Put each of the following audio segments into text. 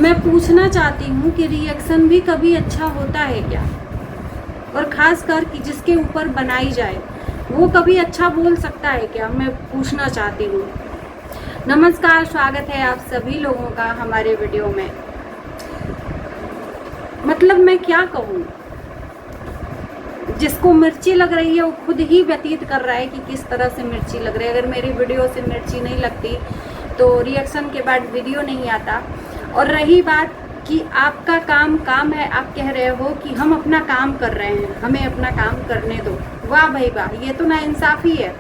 मैं पूछना चाहती हूँ कि रिएक्शन भी कभी अच्छा होता है क्या, और ख़ास कर कि जिसके ऊपर बनाई जाए वो कभी अच्छा बोल सकता है क्या, मैं पूछना चाहती हूँ। नमस्कार, स्वागत है आप सभी लोगों का हमारे वीडियो में। मतलब मैं क्या कहूँ, जिसको मिर्ची लग रही है वो खुद ही व्यतीत कर रहा है कि किस तरह से मिर्ची लग रही है। अगर मेरी वीडियो से मिर्ची नहीं लगती तो रिएक्शन के बाद वीडियो नहीं आता। और रही बात कि आपका काम है, आप कह रहे हो कि हम अपना काम कर रहे हैं, हमें अपना काम करने दो। वाह भाई वाह, ये तो नाइंसाफ़ी है।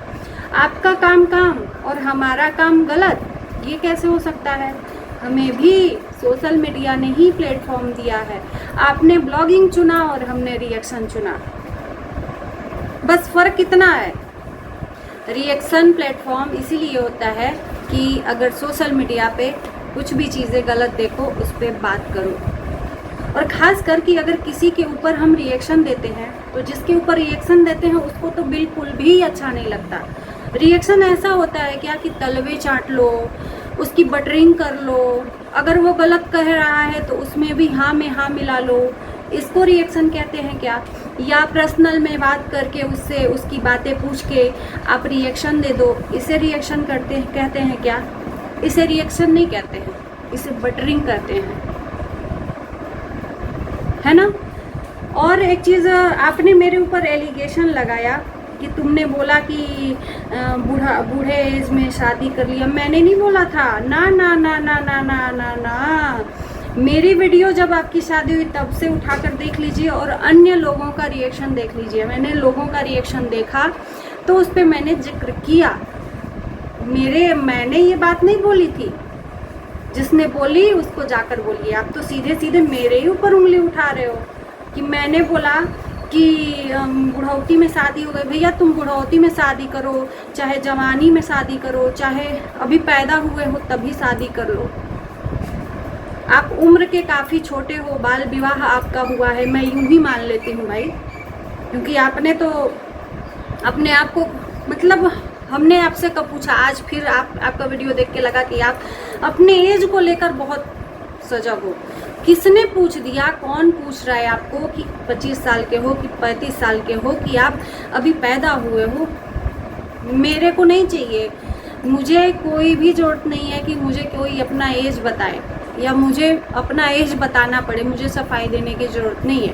आपका काम और हमारा काम गलत, ये कैसे हो सकता है। हमें भी सोशल मीडिया ने ही प्लेटफॉर्म दिया है। आपने ब्लॉगिंग चुना और हमने रिएक्शन चुना, बस फ़र्क इतना है। रिएक्शन प्लेटफॉर्म इसीलिए होता है कि अगर सोशल मीडिया पे कुछ भी चीज़ें गलत देखो उस पर बात करो, और ख़ास कर कि अगर किसी के ऊपर हम रिएक्शन देते हैं तो जिसके ऊपर रिएक्शन देते हैं उसको तो बिल्कुल भी अच्छा नहीं लगता। रिएक्शन ऐसा होता है क्या कि तलवे चाट लो, उसकी बटरिंग कर लो, अगर वो गलत कह रहा है तो उसमें भी हाँ में हाँ मिला लो, इसको रिएक्शन कहते हैं क्या। या पर्सनल में बात करके उससे उसकी बातें पूछ के आप रिएक्शन दे दो, इसे रिएक्शन कहते हैं क्या। इसे रिएक्शन नहीं कहते हैं, इसे बटरिंग कहते हैं, है ना। और एक चीज़, आपने मेरे ऊपर एलिगेशन लगाया कि तुमने बोला कि बूढ़े एज में शादी कर लिया। मैंने नहीं बोला था, ना ना ना ना ना ना ना ना। मेरी वीडियो जब आपकी शादी हुई तब से उठाकर देख लीजिए और अन्य लोगों का रिएक्शन देख लीजिए। मैंने लोगों का रिएक्शन देखा तो उस पर मैंने जिक्र किया। मैंने ये बात नहीं बोली थी, जिसने बोली उसको जाकर बोलिए। आप तो सीधे सीधे मेरे ही ऊपर उंगली उठा रहे हो कि मैंने बोला कि बुढ़ौती में शादी हो गई। भैया तुम बुढ़ौती में शादी करो, चाहे जवानी में शादी करो, चाहे अभी पैदा हुए हो तभी शादी कर लो। आप उम्र के काफ़ी छोटे हो, बाल विवाह आपका हुआ है, मैं यूं ही मान लेती हूँ भाई, क्योंकि आपने तो अपने आप को, मतलब हमने आपसे कब पूछा, आज फिर आपका वीडियो देख के लगा कि आप अपने एज को लेकर बहुत सजग हो। किसने पूछ दिया, कौन पूछ रहा है आपको कि 25 साल के हो कि 35 साल के हो कि आप अभी पैदा हुए हो। मेरे को नहीं चाहिए, मुझे कोई भी ज़रूरत नहीं है कि मुझे कोई अपना एज बताए या मुझे अपना एज बताना पड़े। मुझे सफाई देने की ज़रूरत नहीं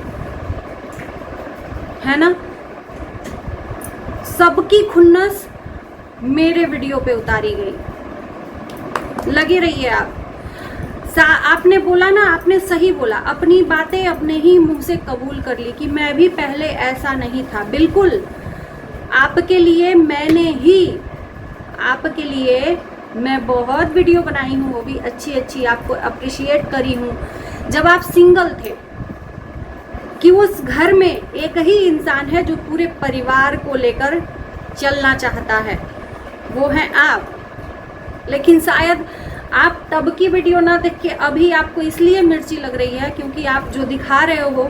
है ना। सबकी खुन्नस मेरे वीडियो पे उतारी गई। लगे रहिए आप। आपने बोला ना, आपने सही बोला, अपनी बातें अपने ही मुंह से कबूल कर ली कि मैं भी पहले ऐसा नहीं था। बिल्कुल आपके लिए मैं बहुत वीडियो बनाई हूँ, वो भी अच्छी आपको अप्रिशिएट करी हूँ। जब आप सिंगल थे कि उस घर में एक ही इंसान है जो पूरे परिवार को लेकर चलना चाहता है, वो है आप। लेकिन शायद आप तब की वीडियो ना देख के अभी आपको इसलिए मिर्ची लग रही है क्योंकि आप जो दिखा रहे हो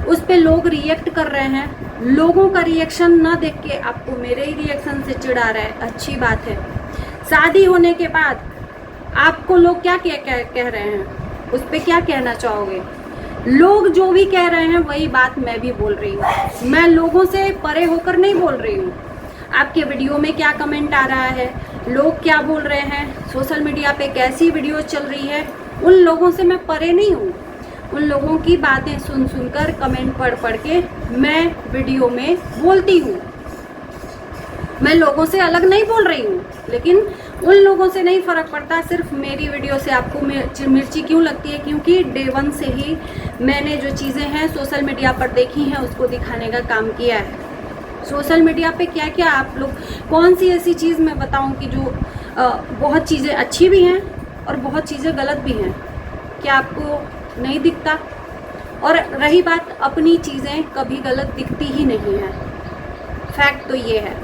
उस पे लोग रिएक्ट कर रहे हैं। लोगों का रिएक्शन ना देख के आपको मेरे ही रिएक्शन से चिढ़ा रहा है। अच्छी बात है। शादी होने के बाद आपको लोग क्या कह रहे हैं, उस पे क्या कहना चाहोगे। लोग जो भी कह रहे हैं वही बात मैं भी बोल रही हूँ। मैं लोगों से परे होकर नहीं बोल रही हूँ। आपके वीडियो में क्या कमेंट आ रहा है, लोग क्या बोल रहे हैं, सोशल मीडिया पे कैसी वीडियो चल रही है, उन लोगों से मैं परे नहीं हूँ। उन लोगों की बातें सुनकर कमेंट पढ़ के मैं वीडियो में बोलती हूँ। मैं लोगों से अलग नहीं बोल रही हूँ, लेकिन उन लोगों से नहीं फ़र्क पड़ता। सिर्फ मेरी वीडियो से आपको मिर्ची क्यों लगती है, क्योंकि डे 1 से ही मैंने जो चीज़ें हैं सोशल मीडिया पर देखी हैं उसको दिखाने का काम किया है। सोशल मीडिया पे क्या क्या आप लोग, कौन सी ऐसी चीज़ मैं बताऊं कि जो बहुत चीज़ें अच्छी भी हैं और बहुत चीज़ें गलत भी हैं। क्या आपको नहीं दिखता। और रही बात, अपनी चीज़ें कभी गलत दिखती ही नहीं है। फैक्ट तो ये है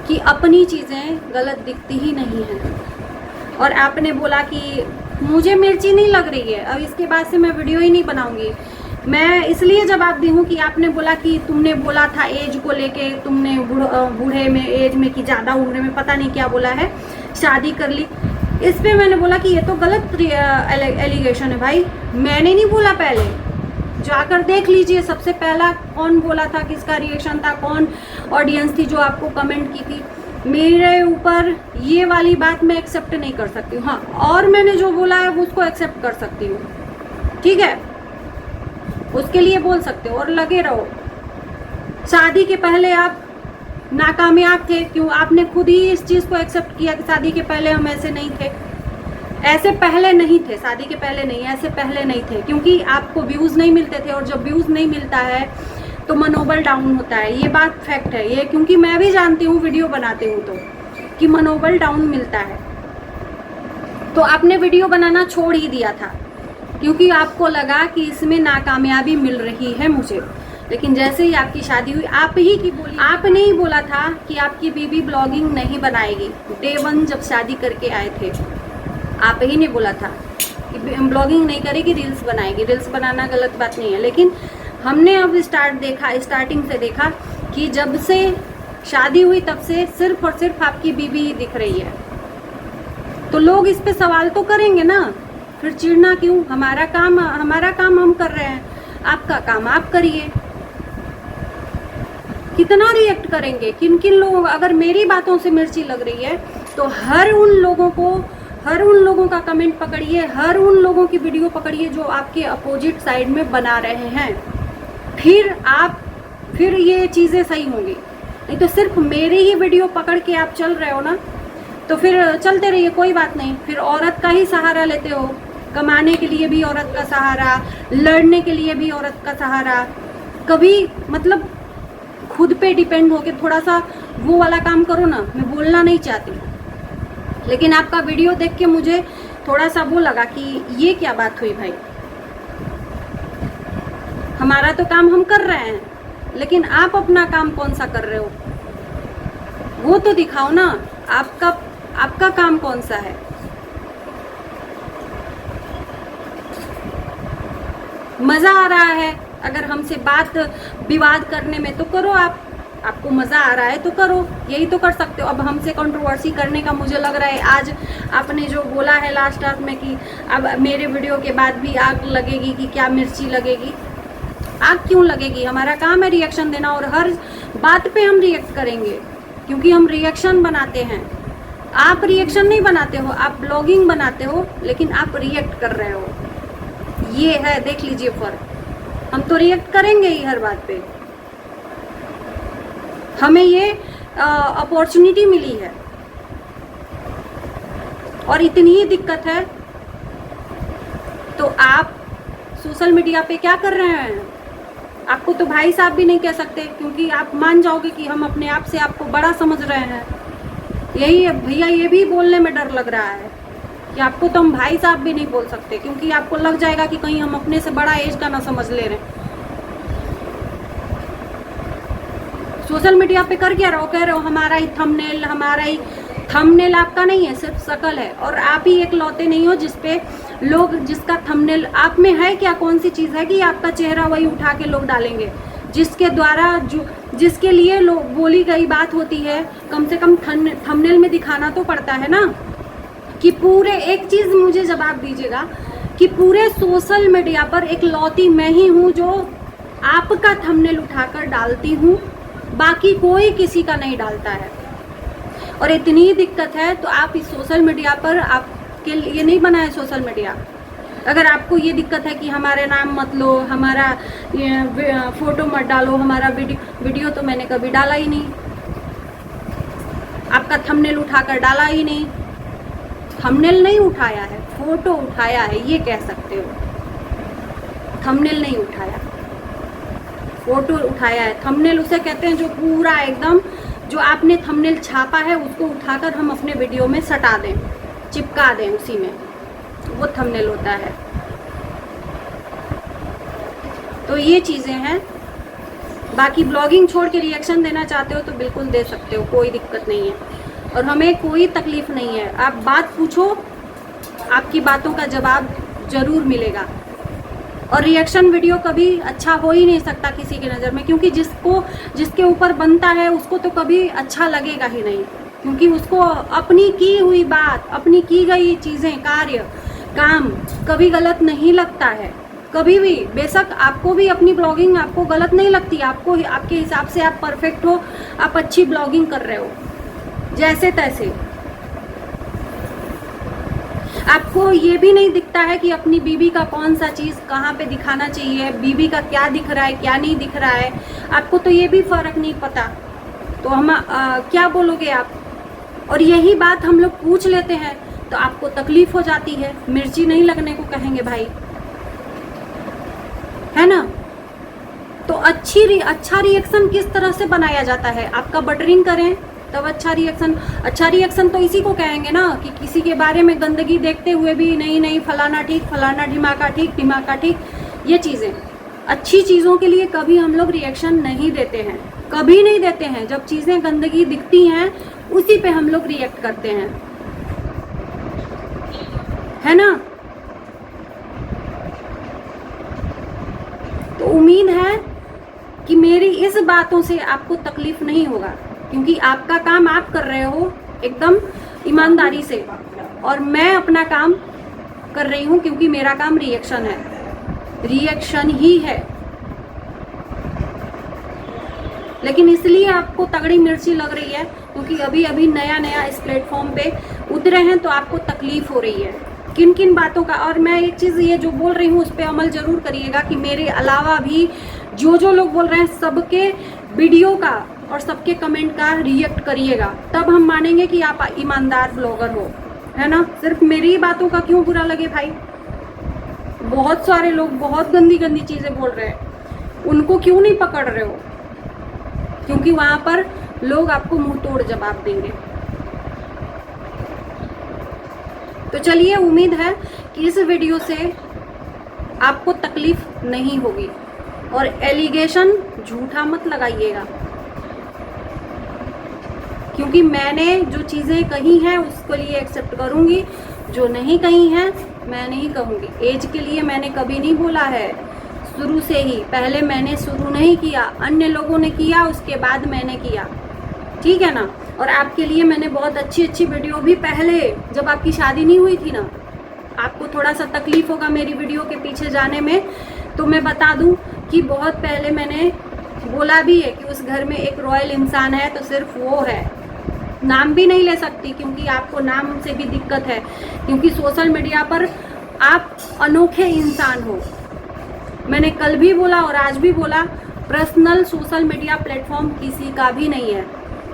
कि अपनी चीज़ें गलत दिखती ही नहीं हैं। और आपने बोला कि मुझे मिर्ची नहीं लग रही है, अब इसके बाद से मैं वीडियो ही नहीं बनाऊंगी। मैं इसलिए जवाब दी हूँ कि आपने बोला कि तुमने बोला था एज को लेके, तुमने बूढ़े में एज में कि ज़्यादा उम्र में पता नहीं क्या बोला है, शादी कर ली। इस पे मैंने बोला कि ये तो गलत एलिगेशन है भाई, मैंने नहीं बोला। पहले जाकर देख लीजिए, सबसे पहला कौन बोला था, किसका रिएक्शन था, कौन ऑडियंस थी जो आपको कमेंट की थी। मेरे ऊपर ये वाली बात मैं एक्सेप्ट नहीं कर सकती हूँ। हाँ, और मैंने जो बोला है वो उसको एक्सेप्ट कर सकती हूँ, ठीक है, उसके लिए बोल सकते हो और लगे रहो। शादी के पहले आप नाकामयाब थे, क्यों? आपने खुद ही इस चीज़ को एक्सेप्ट किया कि शादी के पहले हम ऐसे नहीं थे, ऐसे पहले नहीं थे, शादी के पहले नहीं, ऐसे पहले नहीं थे, क्योंकि आपको व्यूज़ नहीं मिलते थे। और जब व्यूज़ नहीं मिलता है तो मनोबल डाउन होता है, ये बात फैक्ट है ये, क्योंकि मैं भी जानती हूँ, वीडियो बनाती हूँ तो, कि मनोबल डाउन मिलता है। तो आपने वीडियो बनाना छोड़ ही दिया था क्योंकि आपको लगा कि इसमें नाकामयाबी मिल रही है मुझे। लेकिन जैसे ही आपकी शादी हुई, आप ही की बोली, आपने ही बोला था कि आपकी बीवी ब्लॉगिंग नहीं बनाएगी। डे 1 जब शादी करके आए थे, आप ही ने बोला था कि ब्लॉगिंग नहीं करेगी, रील्स बनाएगी। रील्स बनाना गलत बात नहीं है, लेकिन हमने अब स्टार्टिंग से देखा कि जब से शादी हुई तब से सिर्फ और सिर्फ आपकी बीवी ही दिख रही है। तो लोग इस पे सवाल तो करेंगे ना, फिर चिढ़ना क्यों? हमारा काम हम कर रहे हैं, आपका काम आप करिए। कितना रिएक्ट करेंगे? किन किन लोगों, अगर मेरी बातों से मिर्ची लग रही है तो हर उन लोगों का कमेंट पकड़िए, हर उन लोगों की वीडियो पकड़िए जो आपके अपोजिट साइड में बना रहे हैं, फिर ये चीज़ें सही होंगी। नहीं तो सिर्फ मेरी ही वीडियो पकड़ के आप चल रहे हो ना, तो फिर चलते रहिए, कोई बात नहीं। फिर औरत का ही सहारा लेते हो, कमाने के लिए भी औरत का सहारा, लड़ने के लिए भी औरत का सहारा। कभी मतलब खुद पे डिपेंड होके थोड़ा सा वो वाला काम करो ना। मैं बोलना नहीं चाहती, लेकिन आपका वीडियो देख के मुझे थोड़ा सा वो लगा कि ये क्या बात हुई भाई। हमारा तो काम हम कर रहे हैं, लेकिन आप अपना काम कौन सा कर रहे हो वो तो दिखाओ ना। आपका काम कौन सा है? मज़ा आ रहा है अगर हमसे बात विवाद करने में तो करो, आपको मज़ा आ रहा है तो करो, यही तो कर सकते हो। अब हमसे कंट्रोवर्सी करने का मुझे लग रहा है, आज आपने जो बोला है लास्ट में कि अब मेरे वीडियो के बाद भी आग लगेगी कि क्या मिर्ची लगेगी। आग क्यों लगेगी? हमारा काम है रिएक्शन देना, और हर बात पे हम रिएक्ट करेंगे क्योंकि हम रिएक्शन बनाते हैं। आप रिएक्शन नहीं बनाते हो, आप ब्लॉगिंग बनाते हो, लेकिन आप रिएक्ट कर रहे हो। ये है, देख लीजिए फर्क। हम तो रिएक्ट करेंगे ही हर बात पे, हमें ये अपॉर्चुनिटी मिली है। और इतनी ही दिक्कत है तो आप सोशल मीडिया पे क्या कर रहे हैं? आपको तो भाई साहब भी नहीं कह सकते, क्योंकि आप मान जाओगे कि हम अपने आप से आपको बड़ा समझ रहे हैं। यही है भैया, ये भी बोलने में डर लग रहा है कि आपको तो हम भाई साहब भी नहीं बोल सकते, क्योंकि आपको लग जाएगा कि कहीं हम अपने से बड़ा एज का ना समझ ले रहे हैं। सोशल मीडिया पे कर क्या रहो? कह रहे हो हमारा ही थंबनेल आपका नहीं है, सिर्फ शकल है। और आप ही एक लौते नहीं हो जिसपे लोग, जिसका थंबनेल आप में है क्या? कौन सी चीज़ है कि आपका चेहरा वही उठा के लोग डालेंगे? जिसके द्वारा जिसके लिए लोग बोली गई बात होती है, कम से कम थंबनेल में दिखाना तो पड़ता है ना। कि पूरे, एक चीज़ मुझे जवाब दीजिएगा कि पूरे सोशल मीडिया पर एक लौती मैं ही हूँ जो आपका थंबनेल उठाकर डालती हूँ, बाकी कोई किसी का नहीं डालता है। और इतनी दिक्कत है तो आप इस सोशल मीडिया पर, आपके लिए नहीं बना है सोशल मीडिया। अगर आपको ये दिक्कत है कि हमारे नाम मत लो, हमारा फोटो मत डालो, हमारा वीडियो तो मैंने कभी डाला ही नहीं, आपका थंबनेल उठाकर डाला ही नहीं। थंबनेल नहीं उठाया है, फोटो उठाया है, ये कह सकते हो। थंबनेल नहीं उठाया, फोटो उठाया है। थंबनेल उसे कहते हैं जो पूरा एकदम, जो आपने थंबनेल छापा है उसको उठाकर हम अपने वीडियो में सटा दें, चिपका दें उसी में, वो थंबनेल होता है। तो ये चीज़ें हैं। बाकी ब्लॉगिंग छोड़ के रिएक्शन देना चाहते हो तो बिल्कुल दे सकते हो, कोई दिक्कत नहीं है और हमें कोई तकलीफ़ नहीं है। आप बात पूछो, आपकी बातों का जवाब ज़रूर मिलेगा। और रिएक्शन वीडियो कभी अच्छा हो ही नहीं सकता किसी की नज़र में, क्योंकि जिसके ऊपर बनता है उसको तो कभी अच्छा लगेगा ही नहीं। क्योंकि उसको अपनी की हुई बात, अपनी की गई चीज़ें, कार्य, काम कभी गलत नहीं लगता है, कभी भी। बेशक आपको भी अपनी ब्लॉगिंग आपको गलत नहीं लगती, आपको आपके हिसाब से आप परफेक्ट हो, आप अच्छी ब्लॉगिंग कर रहे हो जैसे तैसे। आपको ये भी नहीं दिखता है कि अपनी बीवी का कौन सा चीज़ कहाँ पे दिखाना चाहिए, बीवी का क्या दिख रहा है क्या नहीं दिख रहा है, आपको तो ये भी फ़र्क नहीं पता। तो हम क्या बोलोगे आप? और यही बात हम लोग पूछ लेते हैं तो आपको तकलीफ हो जाती है, मिर्ची नहीं लगने को कहेंगे भाई, है ना। तो अच्छा रिएक्शन किस तरह से बनाया जाता है? आपका बटरिंग करें तब अच्छा रिएक्शन तो इसी को कहेंगे ना, कि किसी के बारे में गंदगी देखते हुए भी नहीं फलाना ठीक, फलाना ढिमाका ठीक, ये चीज़ें। अच्छी चीज़ों के लिए कभी हम लोग रिएक्शन नहीं देते हैं, कभी नहीं देते हैं। जब चीज़ें गंदगी दिखती हैं उसी पे हम लोग रिएक्ट करते हैं, है ना। तो उम्मीद है कि मेरी इस बातों से आपको तकलीफ नहीं होगा, क्योंकि आपका काम आप कर रहे हो एकदम ईमानदारी से, और मैं अपना काम कर रही हूँ क्योंकि मेरा काम रिएक्शन है, रिएक्शन ही है। लेकिन इसलिए आपको तगड़ी मिर्ची लग रही है क्योंकि अभी अभी नया इस प्लेटफॉर्म पे उतरे हैं, तो आपको तकलीफ हो रही है किन किन बातों का। और मैं एक चीज़ ये जो बोल रही हूँ उस पर अमल ज़रूर करिएगा कि मेरे अलावा भी जो लोग बोल रहे हैं सबके वीडियो का और सबके कमेंट का रिएक्ट करिएगा, तब हम मानेंगे कि आप ईमानदार ब्लॉगर हो, है ना। सिर्फ मेरी बातों का क्यों बुरा लगे भाई? बहुत सारे लोग बहुत गंदी चीज़ें बोल रहे हैं, उनको क्यों नहीं पकड़ रहे हो? क्योंकि वहाँ पर लोग आपको मुंह तोड़ जवाब देंगे। तो चलिए, उम्मीद है कि इस वीडियो से आपको तकलीफ नहीं होगी, और एलिगेशन झूठा मत लगाइएगा, क्योंकि मैंने जो चीज़ें कही हैं उसके लिए एक्सेप्ट करूँगी, जो नहीं कही हैं मैं नहीं कहूँगी। एज के लिए मैंने कभी नहीं बोला है, शुरू से ही। पहले मैंने शुरू नहीं किया, अन्य लोगों ने किया, उसके बाद मैंने किया, ठीक है ना। और आपके लिए मैंने बहुत अच्छी वीडियो भी पहले, जब आपकी शादी नहीं हुई थी ना, आपको थोड़ा सा तकलीफ होगा मेरी वीडियो के पीछे जाने में, तो मैं बता दूं कि बहुत पहले मैंने बोला भी है कि उस घर में एक रॉयल इंसान है तो सिर्फ वो है। नाम भी नहीं ले सकती क्योंकि आपको नाम से भी दिक्कत है, क्योंकि सोशल मीडिया पर आप अनोखे इंसान हो। मैंने कल भी बोला और आज भी बोला, पर्सनल सोशल मीडिया प्लेटफॉर्म किसी का भी नहीं है,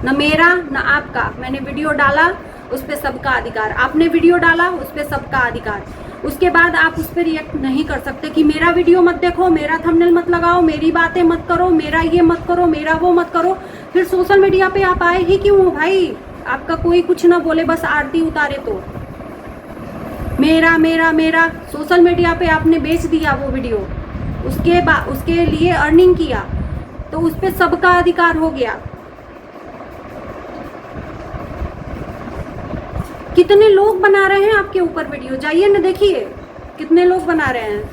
न मेरा न आपका। मैंने वीडियो डाला, उस पर सबका अधिकार। आपने वीडियो डाला, उस पर सबका अधिकार। उसके बाद आप उस पर रिएक्ट नहीं कर सकते कि मेरा वीडियो मत देखो, मेरा थंबनेल मत लगाओ, मेरी बातें मत करो, मेरा ये मत करो, मेरा वो मत करो। फिर सोशल मीडिया पे आप आए ही क्यों हो भाई? आपका कोई कुछ ना बोले, बस आरती उतारे तो मेरा सोशल मीडिया पे आपने बेच दिया वो वीडियो, उसके लिए अर्निंग किया, तो उस पर सबका अधिकार हो गया। कितने लोग बना रहे हैं आपके ऊपर वीडियो, जाइए ना देखिए कितने लोग बना रहे हैं।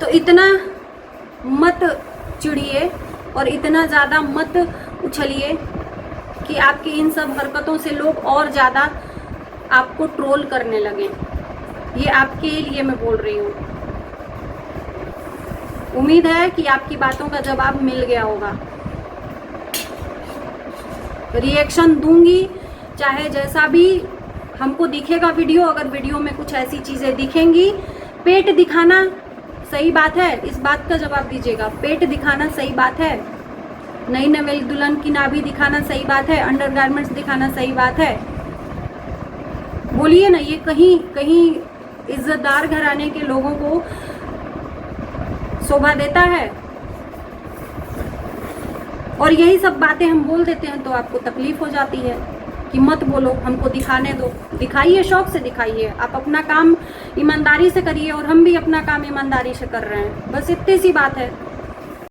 तो इतना मत चिढ़िए और इतना ज़्यादा मत उछलिए कि आपकी इन सब हरकतों से लोग और ज़्यादा आपको ट्रोल करने लगे। ये आपके लिए मैं बोल रही हूँ। उम्मीद है कि आपकी बातों का जवाब मिल गया होगा। रिएक्शन दूंगी चाहे जैसा भी हमको दिखेगा वीडियो। अगर वीडियो में कुछ ऐसी चीज़ें दिखेंगी, पेट दिखाना सही बात है, इस बात का जवाब दीजिएगा। पेट दिखाना सही बात है, नई नवेली दुल्हन की नाभि दिखाना सही बात है, अंडरगारमेंट्स दिखाना सही बात है। बोलिए ना, ये कहीं इज्जतदार घराने के लोगों को शोभा देता है? और यही सब बातें हम बोल देते हैं तो आपको तकलीफ हो जाती है कि मत बोलो, हमको दिखाने दो। दिखाइए, शौक से दिखाइए, आप अपना काम ईमानदारी से करिए और हम भी अपना काम ईमानदारी से कर रहे हैं, बस इतनी सी बात है।